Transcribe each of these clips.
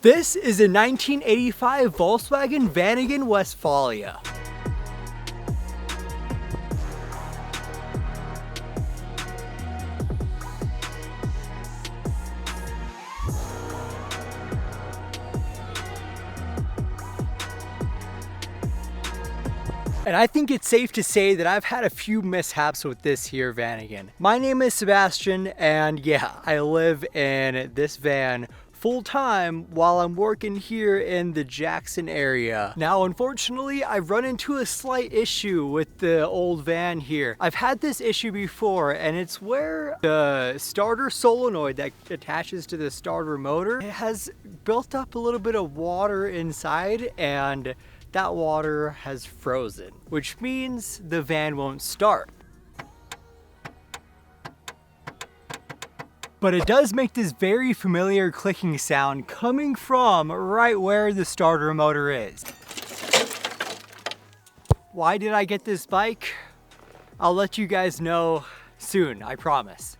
This is a 1985 Volkswagen Vanagon Westfalia. And I think it's safe to say that I've had a few mishaps with this here Vanagon. My name is Sebastian, and yeah, I live in this van full-time while I'm working here in the Jackson area. Now, unfortunately, I've run into a slight issue with the old van here. I've had this issue before, and it's where the starter solenoid that attaches to the starter motor, it has built up a little bit of water inside, and that water has frozen, which means the van won't start. But it does make this very familiar clicking sound coming from right where the starter motor is. Why did I get this bike? I'll let you guys know soon, I promise.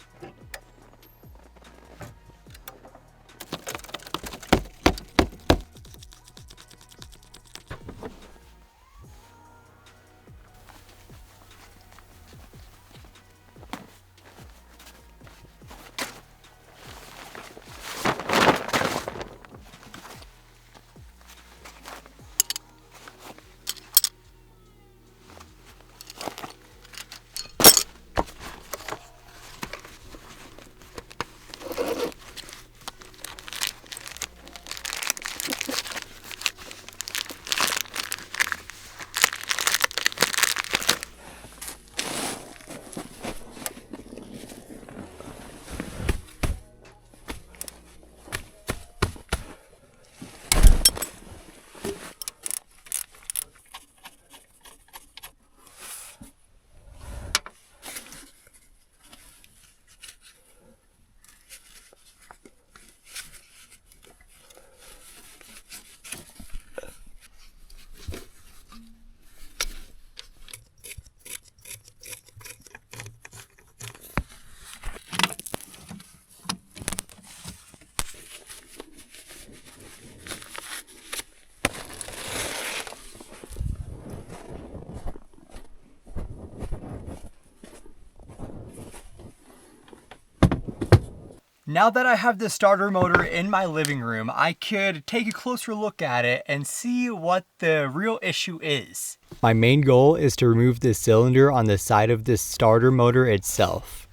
Now that I have the starter motor in my living room, I could take a closer look at it and see what the real issue is. My main goal is to remove the cylinder on the side of the starter motor itself.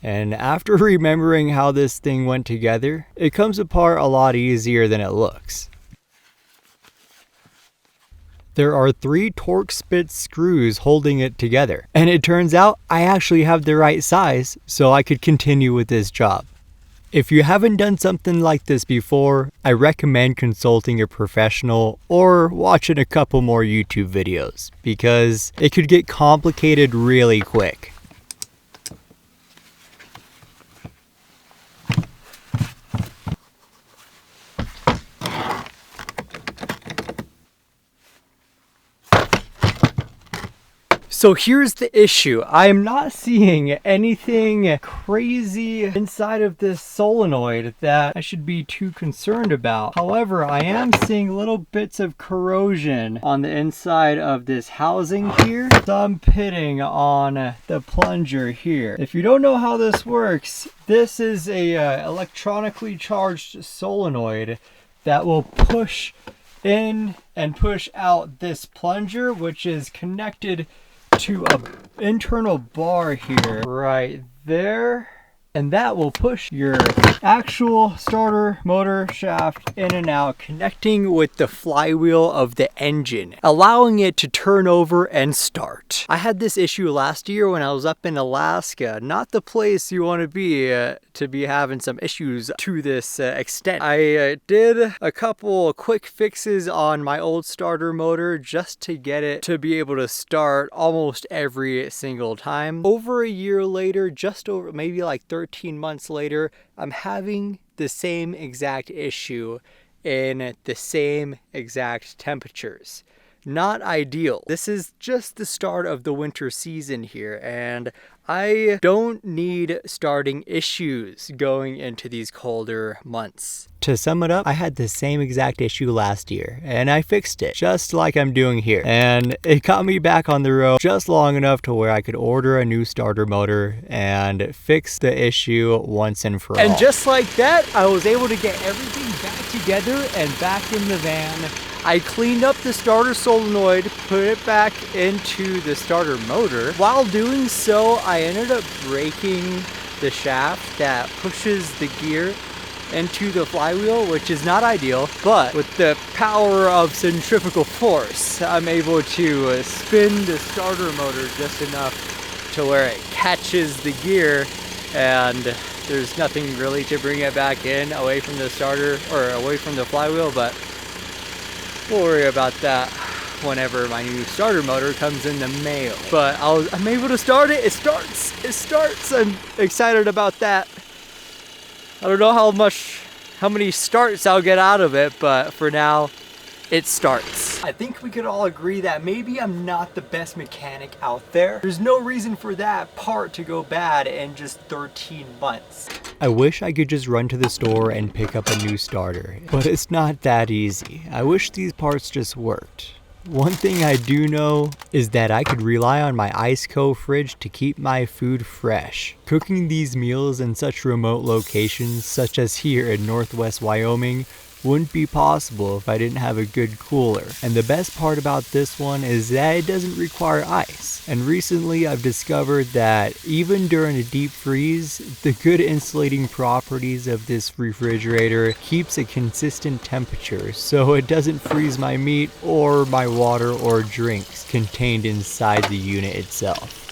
And after remembering how this thing went together, it comes apart a lot easier than it looks. There are 3 torque spit screws holding it together, and it turns out I actually have the right size so I could continue with this job. If you haven't done something like this before, I recommend consulting a professional or watching a couple more YouTube videos because it could get complicated really quick. So here's the issue. I am not seeing anything crazy inside of this solenoid that I should be too concerned about. However, I am seeing little bits of corrosion on the inside of this housing here. Some pitting on the plunger here. If you don't know how this works, this is a electronically charged solenoid that will push in and push out this plunger, which is connected to an internal bar here right there, and that will push your actual starter motor shaft in and out, connecting with the flywheel of the engine, allowing it to turn over and start. I had this issue last year when I was up in Alaska, not the place you want to be having some issues to this extent. I did a couple quick fixes on my old starter motor just to get it to be able to start almost every single time. Over a year later, just over maybe like 13 months later, I'm having the same exact issue in the same exact temperatures. not ideal. This is just the start of the winter season here, and I don't need starting issues going into these colder months. To sum it up, I had the same exact issue last year, and I fixed it, just like I'm doing here. And it got me back on the road just long enough to where I could order a new starter motor and fix the issue once and for all. And just like that, I was able to get everything back together and back in the van. I cleaned up the starter solenoid, put it back into the starter motor. While doing so, I ended up breaking the shaft that pushes the gear into the flywheel, which is not ideal, but with the power of centrifugal force, I'm able to spin the starter motor just enough to where it catches the gear, and there's nothing really to bring it back in away from the starter or away from the flywheel, but we'll worry about that whenever my new starter motor comes in the mail. But I'm able to start it. It starts. I'm excited about that. I don't know how many starts I'll get out of it, but for now, it starts. I think we could all agree that maybe I'm not the best mechanic out there. There's no reason for that part to go bad in just 13 months. I wish I could just run to the store and pick up a new starter, but it's not that easy. I wish these parts just worked. One thing I do know is that I could rely on my ICECO fridge to keep my food fresh. Cooking these meals in such remote locations, such as here in Northwest Wyoming, wouldn't be possible if I didn't have a good cooler. And the best part about this one is that it doesn't require ice. And recently I've discovered that even during a deep freeze, the good insulating properties of this refrigerator keeps a consistent temperature, so it doesn't freeze my meat or my water or drinks contained inside the unit itself.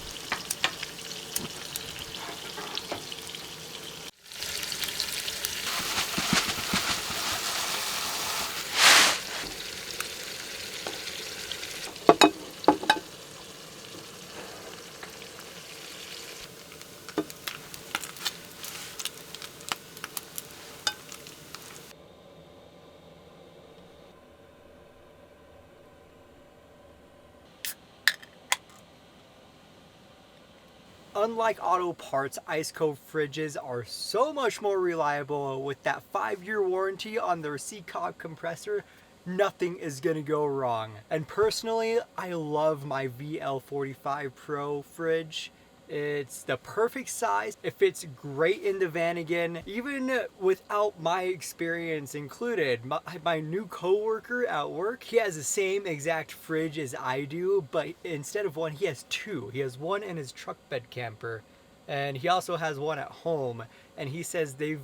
Unlike auto parts, ICECO fridges are so much more reliable. With that 5-year warranty on their CCOG compressor, nothing is gonna go wrong. And personally, I love my VL45Pro fridge. It's the perfect size. It fits great in the Vanagon. Even without my experience included, my new coworker at work, he has the same exact fridge as I do, but instead of one, he has two. He has one in his truck bed camper, and he also has one at home. And he says they've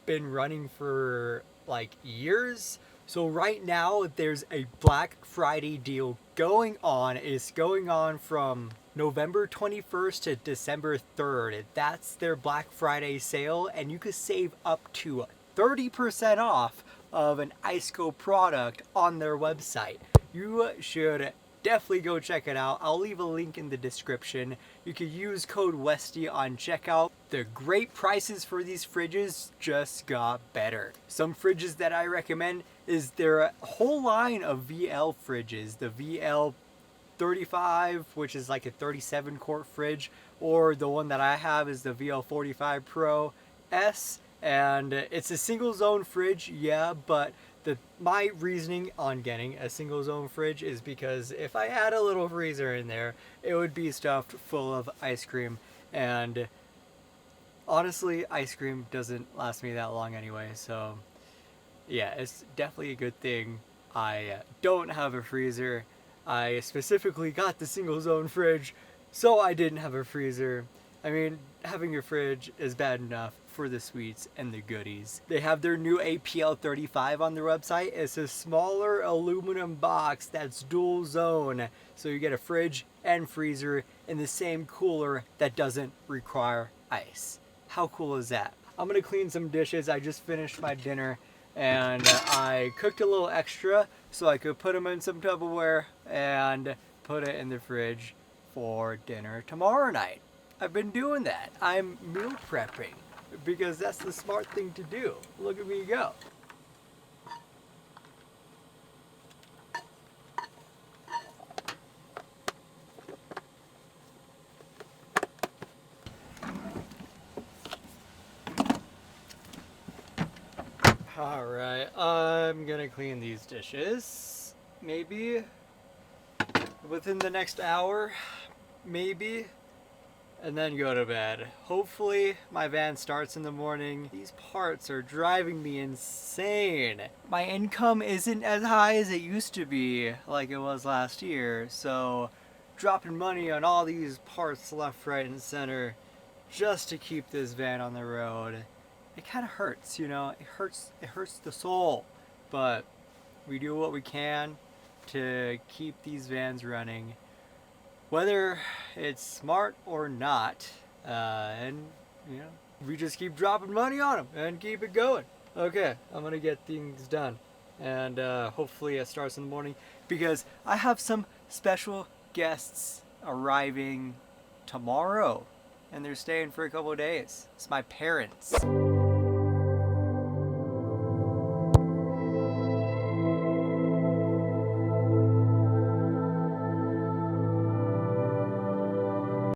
been running for like years. So right now there's a Black Friday deal going on. It's going on from November 21st to December 3rd. That's their Black Friday sale, and you could save up to 30% off of an ICECO product on their website. You should definitely go check it out. I'll leave a link in the description. You could use code WESTY on checkout. The great prices for these fridges just got better. Some fridges that I recommend is their whole line of VL fridges. The VL35, which is like a 37 quart fridge, or the one that I have is the VL45ProS, and it's a single zone fridge, yeah, but my reasoning on getting a single zone fridge is because if I had a little freezer in there, it would be stuffed full of ice cream, and honestly, ice cream doesn't last me that long anyway, so yeah, it's definitely a good thing I don't have a freezer. I specifically got the single zone fridge so I didn't have a freezer. I mean, having a fridge is bad enough for the sweets and the goodies. They have their new APL35 on their website. It's a smaller aluminum box that's dual zone, so you get a fridge and freezer in the same cooler that doesn't require ice. How cool is that? I'm gonna clean some dishes. I just finished my dinner, and I cooked a little extra so I could put them in some Tupperware and put it in the fridge for dinner tomorrow night. I've been doing that. I'm meal prepping because that's the smart thing to do. Look at me go. Alright, I'm gonna clean these dishes. Maybe within the next hour. Maybe. And then go to bed. Hopefully my van starts in the morning. These parts are driving me insane. My income isn't as high as it used to be, like it was last year, so dropping money on all these parts left, right, and center just to keep this van on the road, it kind of hurts, you know? It hurts the soul. But we do what we can to keep these vans running, whether it's smart or not, and you know, we just keep dropping money on them and keep it going. Okay, I'm gonna get things done, and hopefully it starts in the morning, because I have some special guests arriving tomorrow, and they're staying for a couple of days. It's my parents.